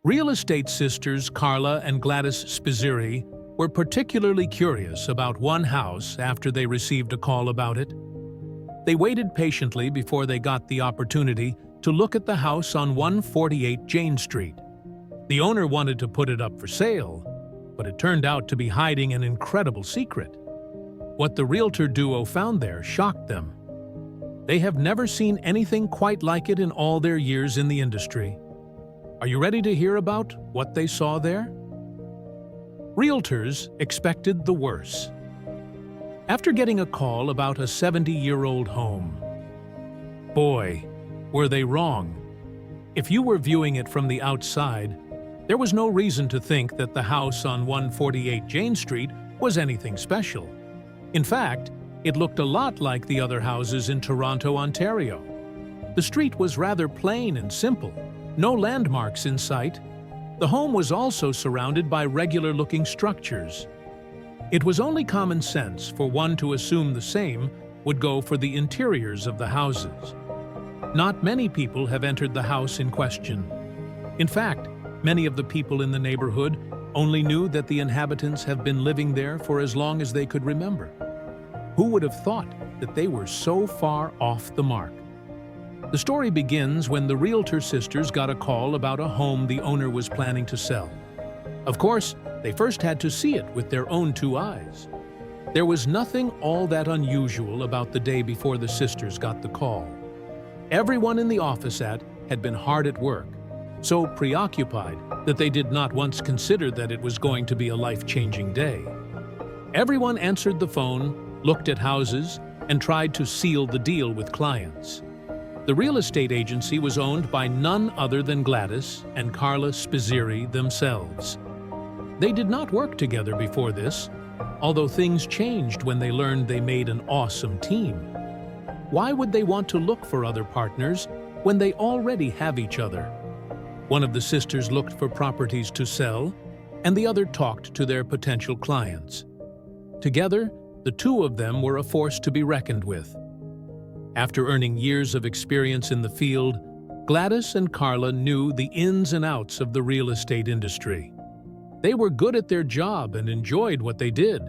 Real estate sisters Carla and Gladys Spizzirri were particularly curious about one house after they received a call about it. They waited patiently before they got the opportunity to look at the house on 148 Jane Street. The owner wanted to put it up for sale, but it turned out to be hiding an incredible secret. What the realtor duo found there shocked them. They have never seen anything quite like it in all their years in the industry. Are you ready to hear about what they saw there? Realtors expected the worst. After getting a call about a 70-year-old home, boy, were they wrong. If you were viewing it from the outside, there was no reason to think that the house on 148 Jane Street was anything special. In fact, it looked a lot like the other houses in Toronto, Ontario. The street was rather plain and simple, no landmarks in sight. The home was also surrounded by regular-looking structures. It was only common sense for one to assume the same would go for the interiors of the houses. Not many people have entered the house in question. In fact, many of the people in the neighborhood only knew that the inhabitants have been living there for as long as they could remember. Who would have thought that they were so far off the mark? The story begins when the realtor sisters got a call about a home the owner was planning to sell. Of course, they first had to see it with their own two eyes. There was nothing all that unusual about the day before the sisters got the call. Everyone in the office had been hard at work, so preoccupied that they did not once consider that it was going to be a life-changing day. Everyone answered the phone, looked at houses, and tried to seal the deal with clients. The real estate agency was owned by none other than Gladys and Carla Spizzirri themselves. They did not work together before this, although things changed when they learned they made an awesome team. Why would they want to look for other partners when they already have each other? One of the sisters looked for properties to sell, and the other talked to their potential clients. Together, the two of them were a force to be reckoned with. After earning years of experience in the field, Gladys and Carla knew the ins and outs of the real estate industry. They were good at their job and enjoyed what they did.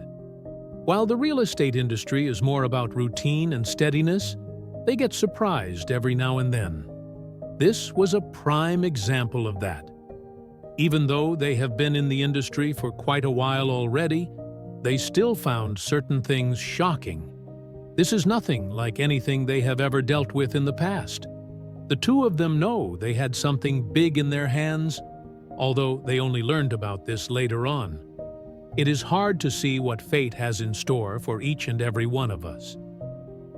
While the real estate industry is more about routine and steadiness, they get surprised every now and then. This was a prime example of that. Even though they have been in the industry for quite a while already, they still found certain things shocking. This is nothing like anything they have ever dealt with in the past. The two of them know they had something big in their hands, although they only learned about this later on. It is hard to see what fate has in store for each and every one of us.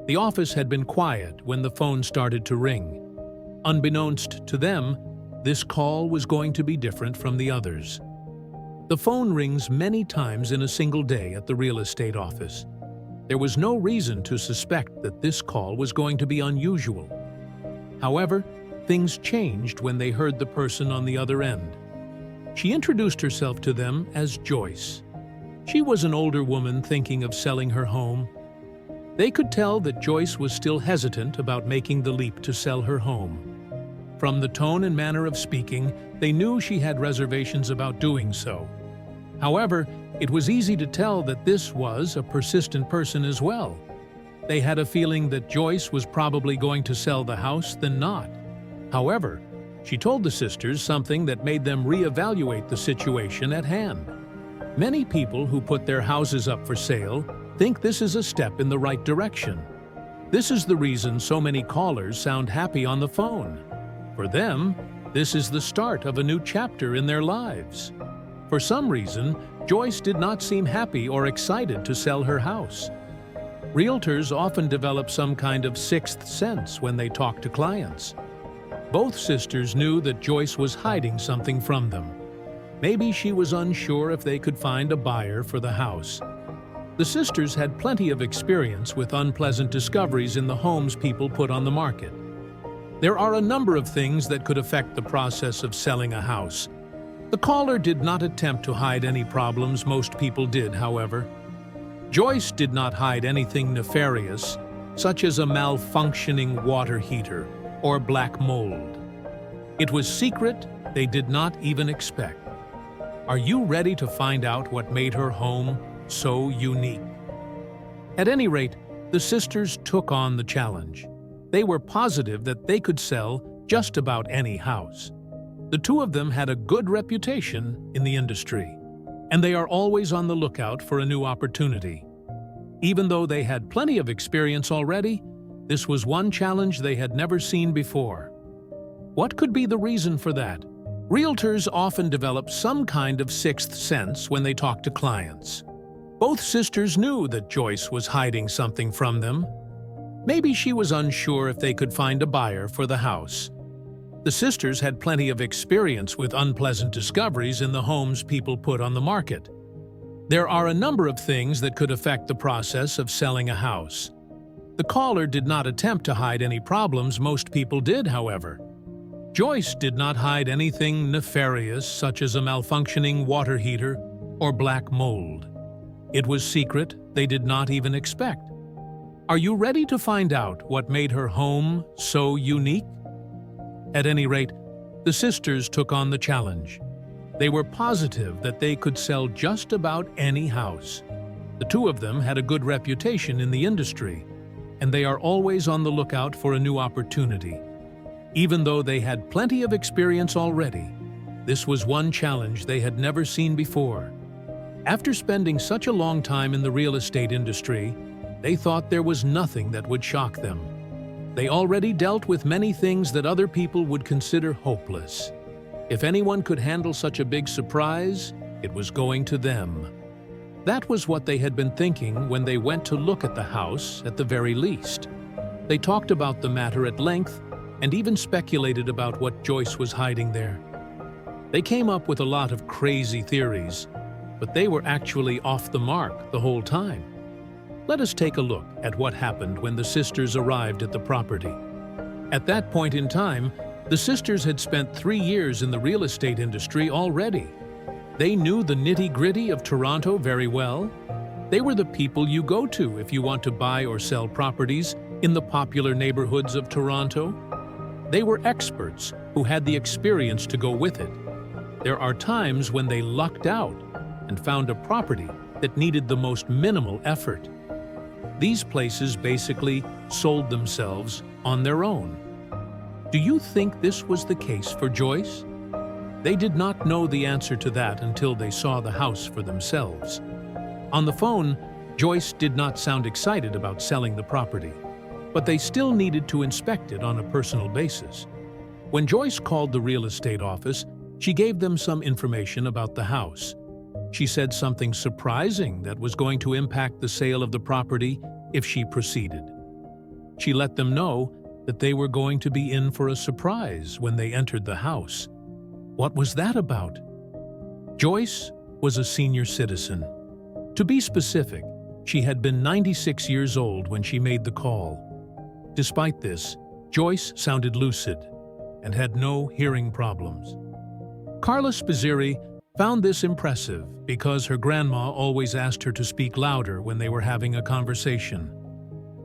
The office had been quiet when the phone started to ring. Unbeknownst to them, this call was going to be different from the others. The phone rings many times in a single day at the real estate office. There was no reason to suspect that this call was going to be unusual. However, things changed when they heard the person on the other end. She introduced herself to them as Joyce. She was an older woman thinking of selling her home. They could tell that Joyce was still hesitant about making the leap to sell her home. From the tone and manner of speaking, they knew she had reservations about doing so. However, it was easy to tell that this was a persistent person as well. They had a feeling that Joyce was probably going to sell the house than not. However, she told the sisters something that made them reevaluate the situation at hand. Many people who put their houses up for sale think this is a step in the right direction. This is the reason so many callers sound happy on the phone. For them, this is the start of a new chapter in their lives. For some reason, Joyce did not seem happy or excited to sell her house. Realtors often develop some kind of sixth sense when they talk to clients. Both sisters knew that Joyce was hiding something from them. Maybe she was unsure if they could find a buyer for the house. The sisters had plenty of experience with unpleasant discoveries in the homes people put on the market. There are a number of things that could affect the process of selling a house. The caller did not attempt to hide any problems most people did, however. Joyce did not hide anything nefarious, such as a malfunctioning water heater or black mold. It was secret they did not even expect. Are you ready to find out what made her home so unique? At any rate, the sisters took on the challenge. They were positive that they could sell just about any house. The two of them had a good reputation in the industry, and they are always on the lookout for a new opportunity. Even though they had plenty of experience already, this was one challenge they had never seen before. What could be the reason for that? Realtors often develop some kind of sixth sense when they talk to clients. Both sisters knew that Joyce was hiding something from them. Maybe she was unsure if they could find a buyer for the house. The sisters had plenty of experience with unpleasant discoveries in the homes people put on the market. There are a number of things that could affect the process of selling a house. The caller did not attempt to hide any problems. Most people did, however. Joyce did not hide anything nefarious, such as a malfunctioning water heater or black mold. It was secret they did not even expect. Are you ready to find out what made her home so unique? At any rate, the sisters took on the challenge. They were positive that they could sell just about any house. The two of them had a good reputation in the industry, and they are always on the lookout for a new opportunity. Even though they had plenty of experience already, this was one challenge they had never seen before. After spending such a long time in the real estate industry, they thought there was nothing that would shock them. They already dealt with many things that other people would consider hopeless. If anyone could handle such a big surprise, it was going to them. That was what they had been thinking when they went to look at the house, at the very least. They talked about the matter at length and even speculated about what Joyce was hiding there. They came up with a lot of crazy theories, but they were actually off the mark the whole time. Let us take a look at what happened when the sisters arrived at the property. At that point in time, the sisters had spent 3 years in the real estate industry already. They knew the nitty-gritty of Toronto very well. They were the people you go to if you want to buy or sell properties in the popular neighborhoods of Toronto. They were experts who had the experience to go with it. There are times when they lucked out and found a property that needed the most minimal effort. These places basically sold themselves on their own. Do you think this was the case for Joyce? They did not know the answer to that until they saw the house for themselves. On the phone, Joyce did not sound excited about selling the property, but they still needed to inspect it on a personal basis. When Joyce called the real estate office, she gave them some information about the house. She said something surprising that was going to impact the sale of the property if she proceeded. She let them know that they were going to be in for a surprise when they entered the house. What was that about? Joyce was a senior citizen. To be specific, she had been 96 years old when she made the call. Despite this, Joyce sounded lucid and had no hearing problems. Carla Spizzeri found this impressive because her grandma always asked her to speak louder when they were having a conversation.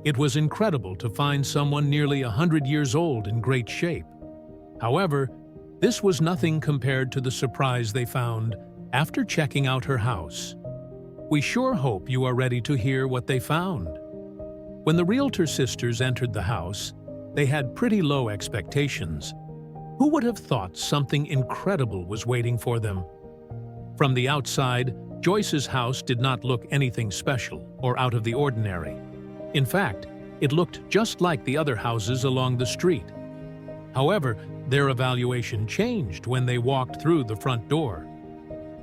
It was incredible to find someone nearly 100 years old in great shape. However, this was nothing compared to the surprise they found after checking out her house. We sure hope you are ready to hear what they found. When the realtor sisters entered the house, they had pretty low expectations. Who would have thought something incredible was waiting for them? From the outside, Joyce's house did not look anything special or out of the ordinary. In fact, it looked just like the other houses along the street. However, their evaluation changed when they walked through the front door.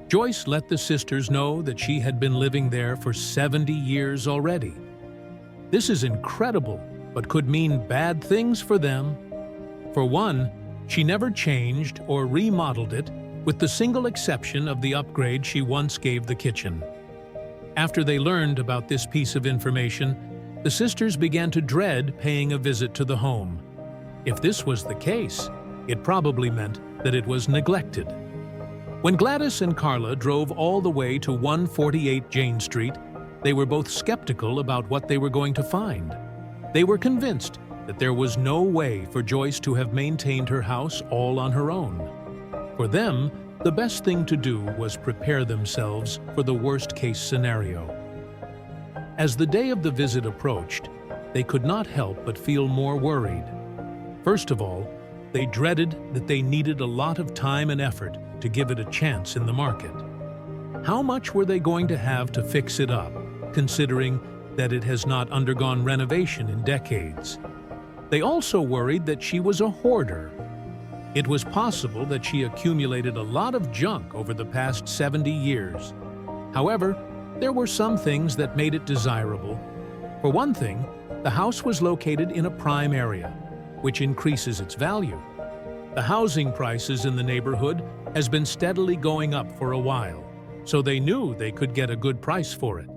Joyce let the sisters know that she had been living there for 70 years already. This is incredible, but could mean bad things for them. For one, she never changed or remodeled it, with the single exception of the upgrade she once gave the kitchen. After they learned about this piece of information, the sisters began to dread paying a visit to the home. If this was the case, it probably meant that it was neglected. When Gladys and Carla drove all the way to 148 Jane Street, they were both skeptical about what they were going to find. They were convinced that there was no way for Joyce to have maintained her house all on her own. For them, the best thing to do was prepare themselves for the worst-case scenario. As the day of the visit approached, they could not help but feel more worried. First of all, they dreaded that they needed a lot of time and effort to give it a chance in the market. How much were they going to have to fix it up, considering that it has not undergone renovation in decades? They also worried that she was a hoarder. It was possible that she accumulated a lot of junk over the past 70 years. However, there were some things that made it desirable. For one thing, the house was located in a prime area, which increases its value. The housing prices in the neighborhood has been steadily going up for a while, so they knew they could get a good price for it.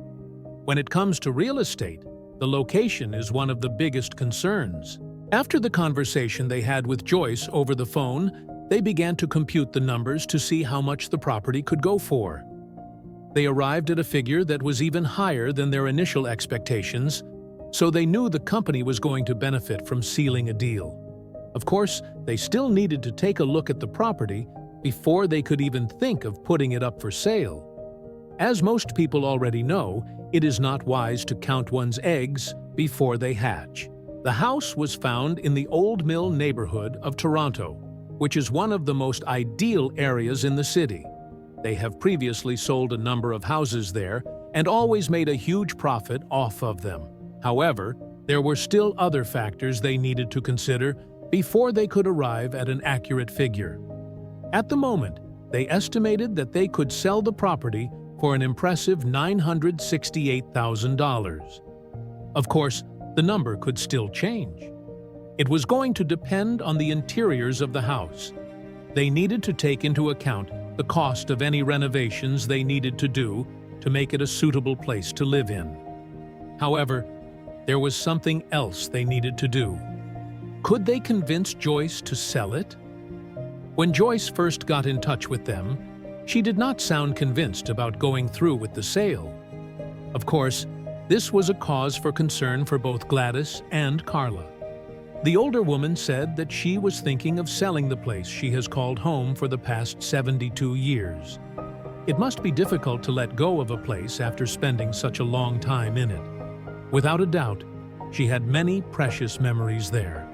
When it comes to real estate, the location is one of the biggest concerns. After the conversation they had with Joyce over the phone, they began to compute the numbers to see how much the property could go for. They arrived at a figure that was even higher than their initial expectations, so they knew the company was going to benefit from sealing a deal. Of course, they still needed to take a look at the property before they could even think of putting it up for sale. As most people already know, it is not wise to count one's eggs before they hatch. The house was found in the Old Mill neighborhood of Toronto, which is one of the most ideal areas in the city. They have previously sold a number of houses there and always made a huge profit off of them. However, there were still other factors they needed to consider before they could arrive at an accurate figure. At the moment, they estimated that they could sell the property for an impressive $968,000. Of course, the number could still change. It was going to depend on the interiors of the house. They needed to take into account the cost of any renovations they needed to do to make it a suitable place to live in. However, there was something else they needed to do. Could they convince Joyce to sell it? When Joyce first got in touch with them, she did not sound convinced about going through with the sale. Of course, this was a cause for concern for both Gladys and Carla. The older woman said that she was thinking of selling the place she has called home for the past 72 years. It must be difficult to let go of a place after spending such a long time in it. Without a doubt, she had many precious memories there.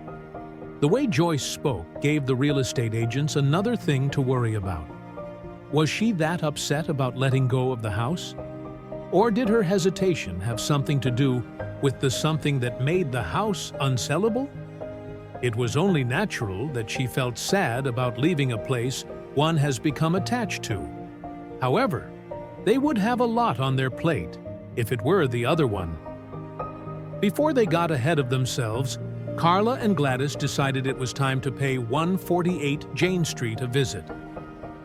The way Joyce spoke gave the real estate agents another thing to worry about. Was she that upset about letting go of the house? Or did her hesitation have something to do with the something that made the house unsellable? It was only natural that she felt sad about leaving a place one has become attached to. However, they would have a lot on their plate if it were the other one. Before they got ahead of themselves, Carla and Gladys decided it was time to pay 148 Jane Street a visit.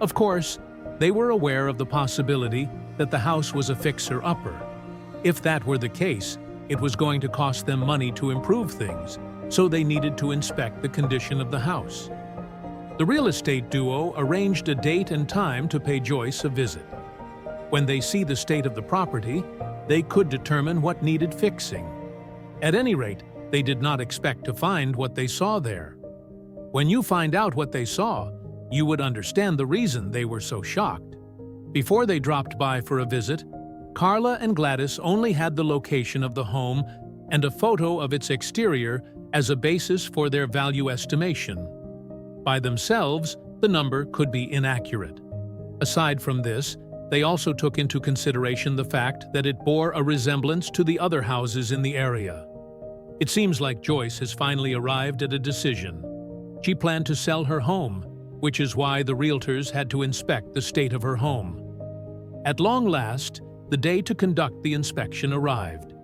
Of course, they were aware of the possibility that the house was a fixer-upper. If that were the case, it was going to cost them money to improve things, so they needed to inspect the condition of the house. The real estate duo arranged a date and time to pay Joyce a visit. When they see the state of the property, they could determine what needed fixing. At any rate, they did not expect to find what they saw there. When you find out what they saw, you would understand the reason they were so shocked. Before they dropped by for a visit, Carla and Gladys only had the location of the home and a photo of its exterior as a basis for their value estimation. By themselves, the number could be inaccurate. Aside from this, they also took into consideration the fact that it bore a resemblance to the other houses in the area. It seems like Joyce has finally arrived at a decision. She planned to sell her home, which is why the realtors had to inspect the state of her home. At long last, the day to conduct the inspection arrived.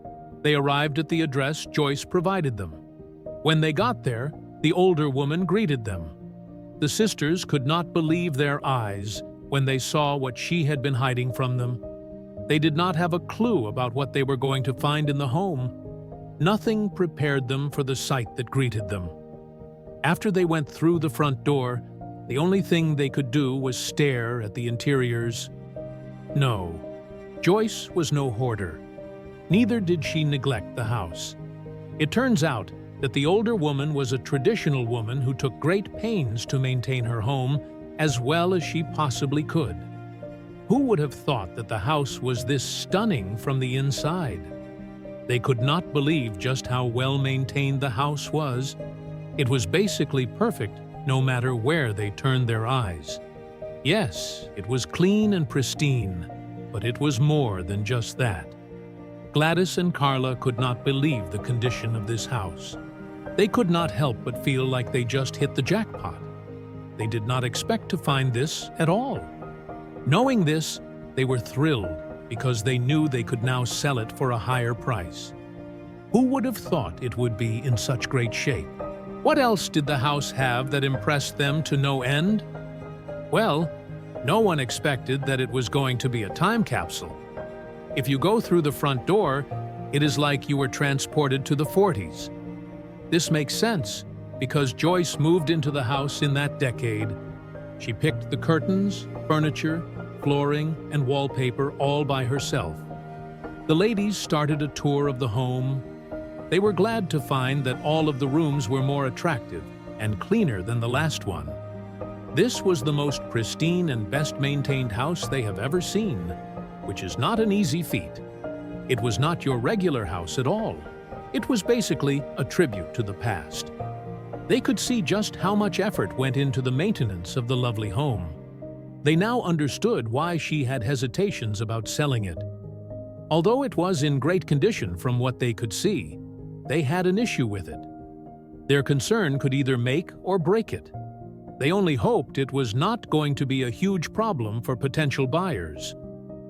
They arrived at the address Joyce provided them. When they got there, the older woman greeted them. The sisters could not believe their eyes when they saw what she had been hiding from them. They did not have a clue about what they were going to find in the home. Nothing prepared them for the sight that greeted them. After they went through the front door, the only thing they could do was stare at the interiors. No, Joyce was no hoarder. Neither did she neglect the house. It turns out that the older woman was a traditional woman who took great pains to maintain her home as well as she possibly could. Who would have thought that the house was this stunning from the inside? They could not believe just how well maintained the house was. It was basically perfect no matter where they turned their eyes. Yes, it was clean and pristine, but it was more than just that. Gladys and Carla could not believe the condition of this house. They could not help but feel like they just hit the jackpot. They did not expect to find this at all. Knowing this, they were thrilled because they knew they could now sell it for a higher price. Who would have thought it would be in such great shape? What else did the house have that impressed them to no end? Well, no one expected that it was going to be a time capsule. If you go through the front door, it is like you were transported to the 40s. This makes sense because Joyce moved into the house in that decade. She picked the curtains, furniture, flooring, and wallpaper all by herself. The ladies started a tour of the home. They were glad to find that all of the rooms were more attractive and cleaner than the last one. This was the most pristine and best-maintained house they have ever seen, which is not an easy feat. It was not your regular house at all. It was basically a tribute to the past. They could see just how much effort went into the maintenance of the lovely home. They now understood why she had hesitations about selling it. Although it was in great condition from what they could see, they had an issue with it. Their concern could either make or break it. They only hoped it was not going to be a huge problem for potential buyers.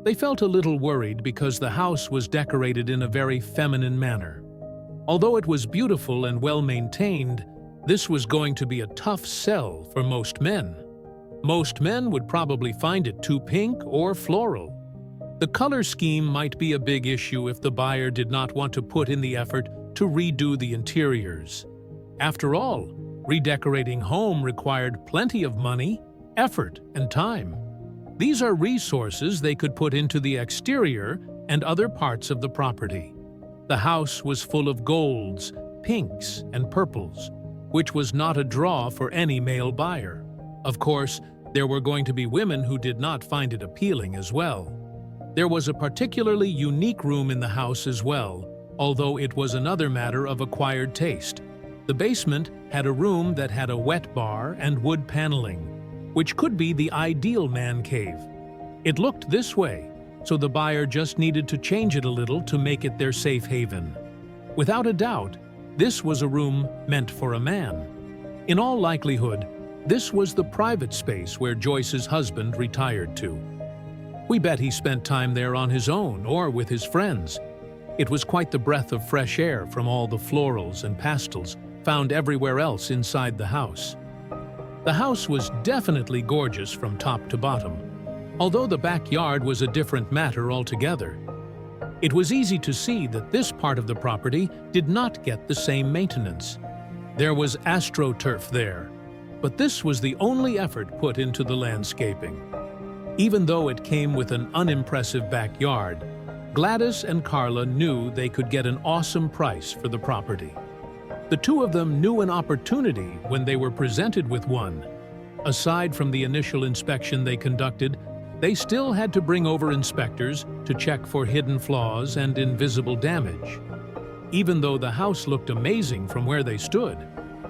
They felt a little worried because the house was decorated in a very feminine manner. Although it was beautiful and well-maintained, this was going to be a tough sell for most men. Most men would probably find it too pink or floral. The color scheme might be a big issue if the buyer did not want to put in the effort to redo the interiors. After all, redecorating home required plenty of money, effort, and time. These are resources they could put into the exterior and other parts of the property. The house was full of golds, pinks, and purples, which was not a draw for any male buyer. Of course, there were going to be women who did not find it appealing as well. There was a particularly unique room in the house as well, although it was another matter of acquired taste. The basement had a room that had a wet bar and wood paneling, which could be the ideal man cave. It looked this way, so the buyer just needed to change it a little to make it their safe haven. Without a doubt, this was a room meant for a man. In all likelihood, this was the private space where Joyce's husband retired to. We bet he spent time there on his own or with his friends. It was quite the breath of fresh air from all the florals and pastels found everywhere else inside the house. The house was definitely gorgeous from top to bottom, although the backyard was a different matter altogether. It was easy to see that this part of the property did not get the same maintenance. There was AstroTurf there, but this was the only effort put into the landscaping. Even though it came with an unimpressive backyard, Gladys and Carla knew they could get an awesome price for the property. The two of them knew an opportunity when they were presented with one. Aside from the initial inspection they conducted, they still had to bring over inspectors to check for hidden flaws and invisible damage. Even though the house looked amazing from where they stood,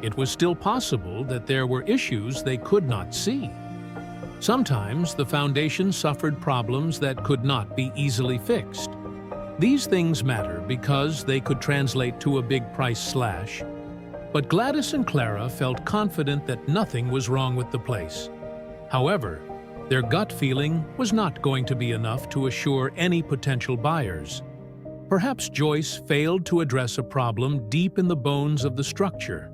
it was still possible that there were issues they could not see. Sometimes the foundation suffered problems that could not be easily fixed. These things matter because they could translate to a big price slash. But Gladys and Clara felt confident that nothing was wrong with the place. However, their gut feeling was not going to be enough to assure any potential buyers. Perhaps Joyce failed to address a problem deep in the bones of the structure.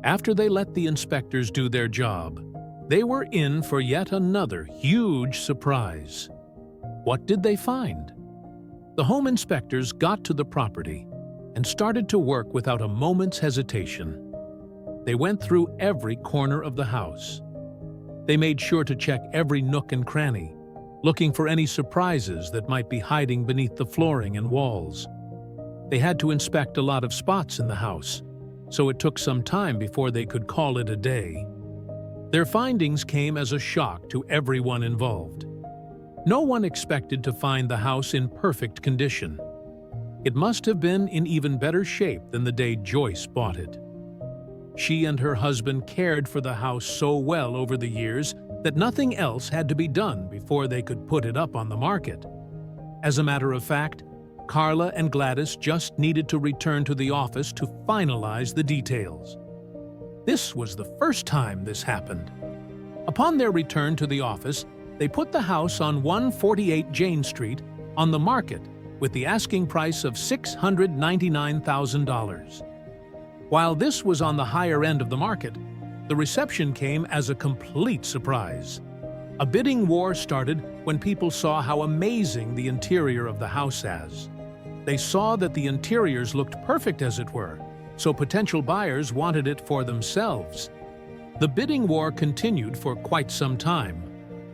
After they let the inspectors do their job, they were in for yet another huge surprise. What did they find? The home inspectors got to the property and started to work without a moment's hesitation. They went through every corner of the house. They made sure to check every nook and cranny, looking for any surprises that might be hiding beneath the flooring and walls. They had to inspect a lot of spots in the house, so it took some time before they could call it a day. Their findings came as a shock to everyone involved. No one expected to find the house in perfect condition. It must have been in even better shape than the day Joyce bought it. She and her husband cared for the house so well over the years that nothing else had to be done before they could put it up on the market. As a matter of fact, Carla and Gladys just needed to return to the office to finalize the details. This was the first time this happened. Upon their return to the office, they put the house on 148 Jane Street on the market with the asking price of $699,000. While this was on the higher end of the market, the reception came as a complete surprise. A bidding war started when people saw how amazing the interior of the house is. They saw that the interiors looked perfect, as it were, so potential buyers wanted it for themselves. The bidding war continued for quite some time.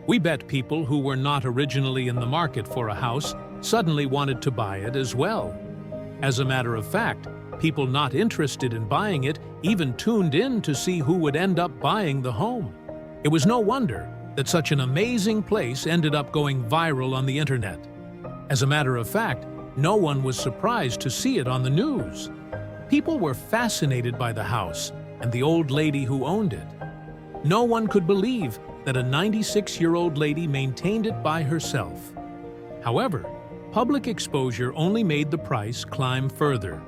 We bet people who were not originally in the market for a house suddenly wanted to buy it as well. As a matter of fact, people not interested in buying it even tuned in to see who would end up buying the home. It was no wonder that such an amazing place ended up going viral on the internet. As a matter of fact, no one was surprised to see it on the news. People were fascinated by the house and the old lady who owned it. No one could believe that a 96-year-old lady maintained it by herself. However, public exposure only made the price climb further.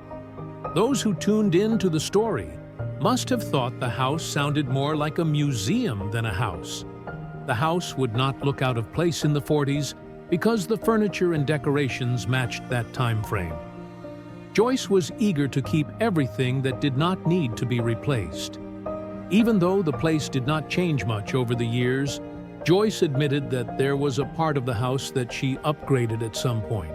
Those who tuned in to the story must have thought the house sounded more like a museum than a house. The house would not look out of place in the 40s because the furniture and decorations matched that time frame. Joyce was eager to keep everything that did not need to be replaced. Even though the place did not change much over the years, Joyce admitted that there was a part of the house that she upgraded at some point.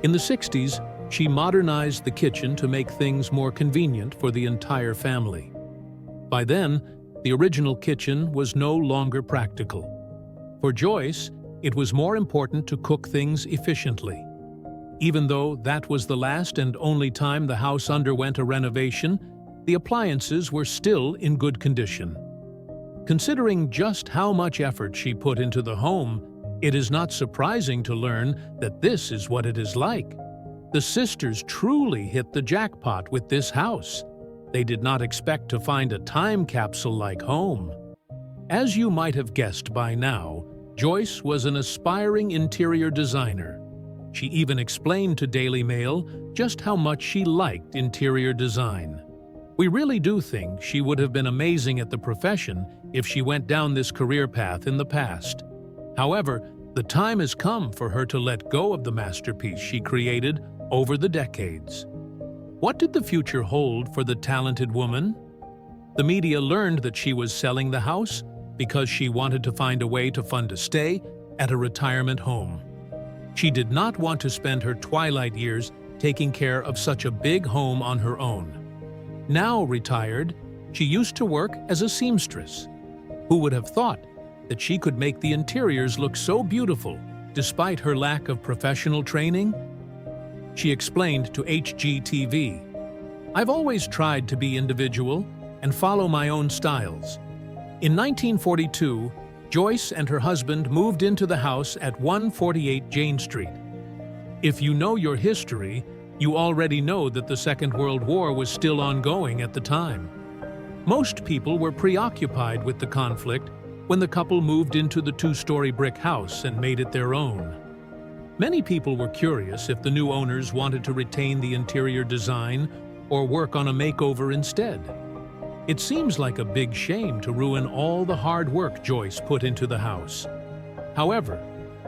In the 60s, she modernized the kitchen to make things more convenient for the entire family. By then, the original kitchen was no longer practical. For Joyce, it was more important to cook things efficiently. Even though that was the last and only time the house underwent a renovation, the appliances were still in good condition. Considering just how much effort she put into the home, it is not surprising to learn that this is what it is like. The sisters truly hit the jackpot with this house. They did not expect to find a time capsule-like home. As you might have guessed by now, Joyce was an aspiring interior designer. She even explained to Daily Mail just how much she liked interior design. We really do think she would have been amazing at the profession if she went down this career path in the past. However, the time has come for her to let go of the masterpiece she created over the decades. What did the future hold for the talented woman? The media learned that she was selling the house because she wanted to find a way to fund a stay at a retirement home. She did not want to spend her twilight years taking care of such a big home on her own. Now retired, she used to work as a seamstress. Who would have thought that she could make the interiors look so beautiful despite her lack of professional training? She explained to HGTV, "I've always tried to be individual and follow my own styles." In 1942, Joyce and her husband moved into the house at 148 Jane Street. If you know your history, you already know that the Second World War was still ongoing at the time. Most people were preoccupied with the conflict when the couple moved into the two-story brick house and made it their own. Many people were curious if the new owners wanted to retain the interior design or work on a makeover instead. It seems like a big shame to ruin all the hard work Joyce put into the house. However,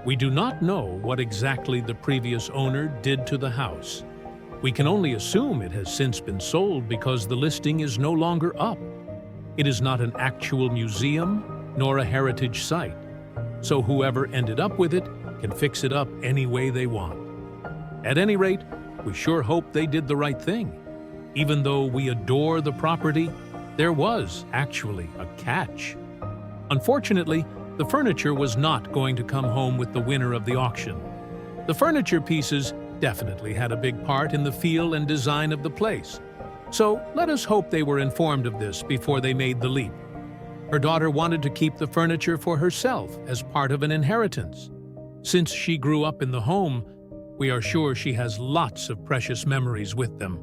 we do not know what exactly the previous owner did to the house. We can only assume it has since been sold because the listing is no longer up. It is not an actual museum nor a heritage site, so whoever ended up with it can fix it up any way they want. At any rate, we sure hope they did the right thing. Even though we adore the property, there was actually a catch. Unfortunately, the furniture was not going to come home with the winner of the auction. The furniture pieces definitely had a big part in the feel and design of the place. So let us hope they were informed of this before they made the leap. Her daughter wanted to keep the furniture for herself as part of an inheritance. Since she grew up in the home, we are sure she has lots of precious memories with them.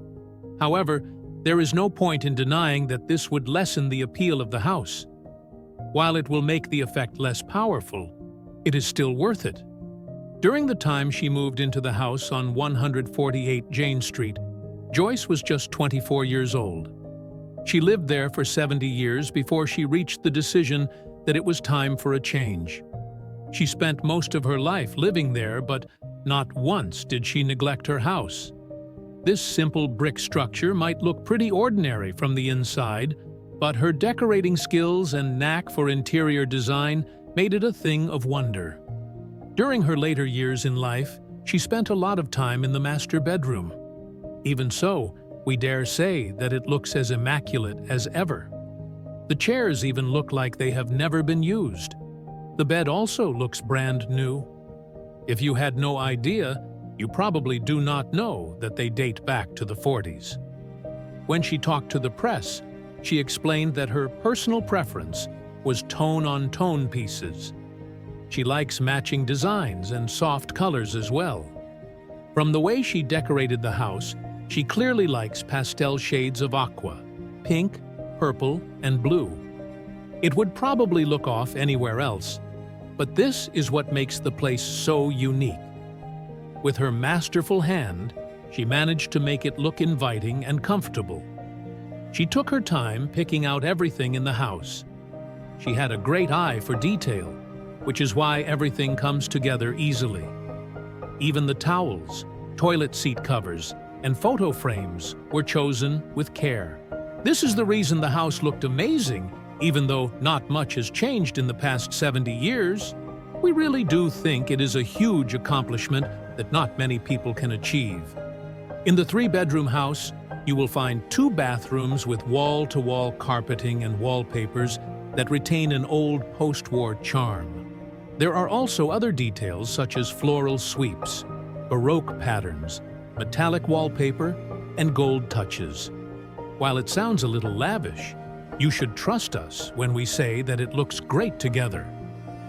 However, there is no point in denying that this would lessen the appeal of the house. While it will make the effect less powerful, it is still worth it. During the time she moved into the house on 148 Jane Street, Joyce was just 24 years old. She lived there for 70 years before she reached the decision that it was time for a change. She spent most of her life living there, but not once did she neglect her house. This simple brick structure might look pretty ordinary from the inside, but her decorating skills and knack for interior design made it a thing of wonder. During her later years in life, she spent a lot of time in the master bedroom. Even so, we dare say that it looks as immaculate as ever. The chairs even look like they have never been used. The bed also looks brand new. If you had no idea, you probably do not know that they date back to the 40s. When she talked to the press, she explained that her personal preference was tone-on-tone pieces. She likes matching designs and soft colors as well. From the way she decorated the house, she clearly likes pastel shades of aqua, pink, purple, and blue. It would probably look off anywhere else, but this is what makes the place so unique. With her masterful hand, she managed to make it look inviting and comfortable. She took her time picking out everything in the house. She had a great eye for detail, which is why everything comes together easily. Even the towels, toilet seat covers, and photo frames were chosen with care. This is the reason the house looked amazing, even though not much has changed in the past 70 years. We really do think it is a huge accomplishment that not many people can achieve. In the 3-bedroom house, you will find 2 bathrooms with wall-to-wall carpeting and wallpapers that retain an old post-war charm. There are also other details such as floral sweeps, Baroque patterns, metallic wallpaper, and gold touches. While it sounds a little lavish, you should trust us when we say that it looks great together.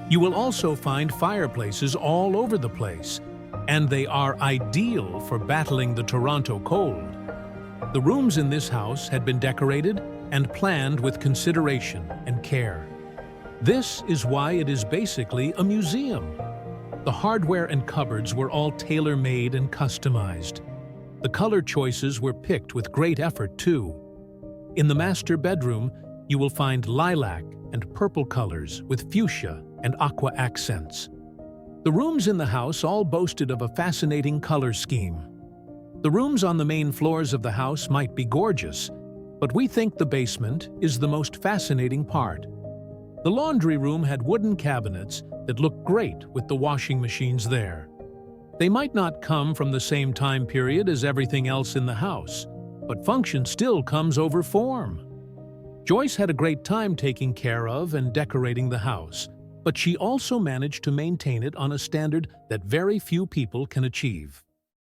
You will also find fireplaces all over the place, and they are ideal for battling the Toronto cold. The rooms in this house had been decorated and planned with consideration and care. This is why it is basically a museum. The hardware and cupboards were all tailor-made and customized. The color choices were picked with great effort, too. In the master bedroom, you will find lilac and purple colors with fuchsia and aqua accents. The rooms in the house all boasted of a fascinating color scheme. The rooms on the main floors of the house might be gorgeous, but we think the basement is the most fascinating part. The laundry room had wooden cabinets that looked great with the washing machines there. They might not come from the same time period as everything else in the house, but function still comes over form. Joyce had a great time taking care of and decorating the house, but she also managed to maintain it on a standard that very few people can achieve.